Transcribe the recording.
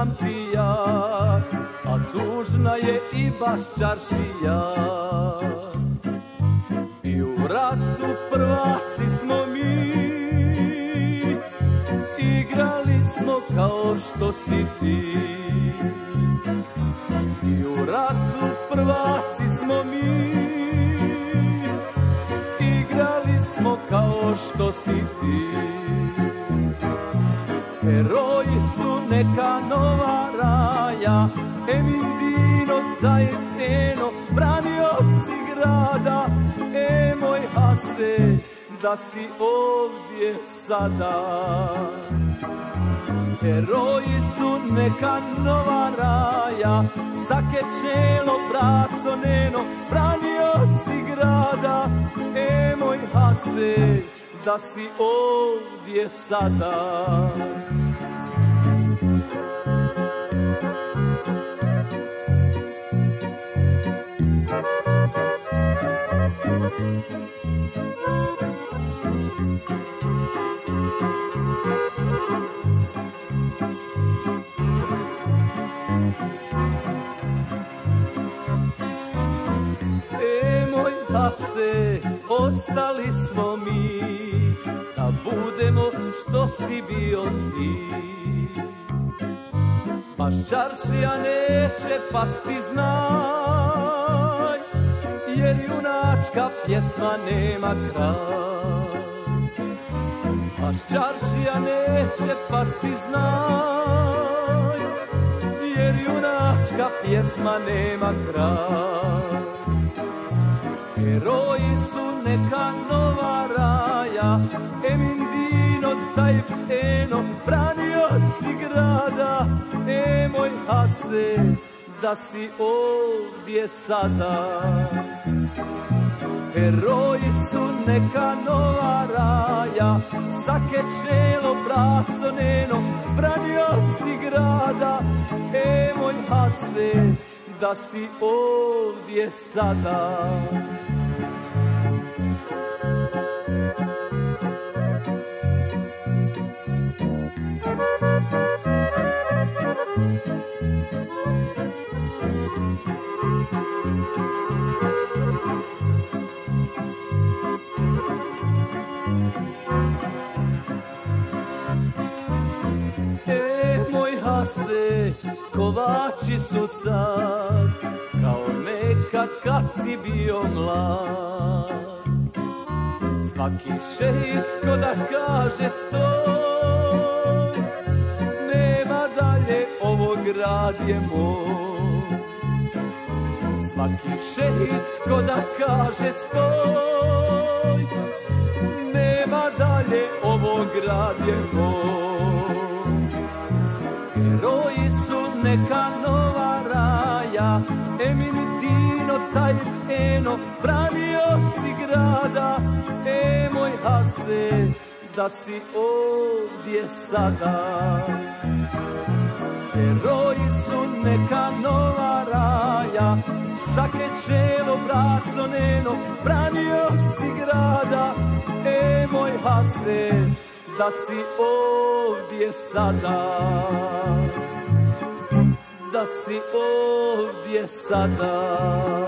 sam pijak, a tužna je i baš čaršija. I u ratu prvaci smo mi, igrali smo kao što si ti. I u ratu prvaci smo mi, igrali smo kao što si ti. Heroji su neka nova raja, Emindino, Tajeteno, branioci grada. Moj Hase, da si ovdje sada. Heroji su neka nova raja, Sakečelo, braco Neno, branioci grada. Moj Hase, da si ovdje sada. Moj Hase, ostali smo mi, da budemo što si bio ti. Baš čaršija neće pasti, znaj, jer junačka pjesma nema kraj. Baš čaršija neće pasti, znaj, jer junačka pjesma nema kraj. Heroji su neka nova raja, Emindino, Tajeteno, branioci grada. Moj Hase, da si ovdje sada. Heroji su neka nova raja, Sakečelo, braco Neno, branioci grada. Moj Hase, da si ovdje sada. Moj Hase, kovači su sad kao nekad kad si bio mlad. Svaki šehid ko da kaže stoj, nema dalje, ovo grad je moj. Svaki šehid ko da kaže stoj, nema dalje, ovo grad je moj. Heroji su neka nova raja, Emindino, Tajeteno, branioci grada. Moj Hase, da si ovdje sada. Heroji su neka nova raja, Sakečelo, braco Neno, branioci grada. Moj Hase, da si ovdje sada. Da si ovdje sada.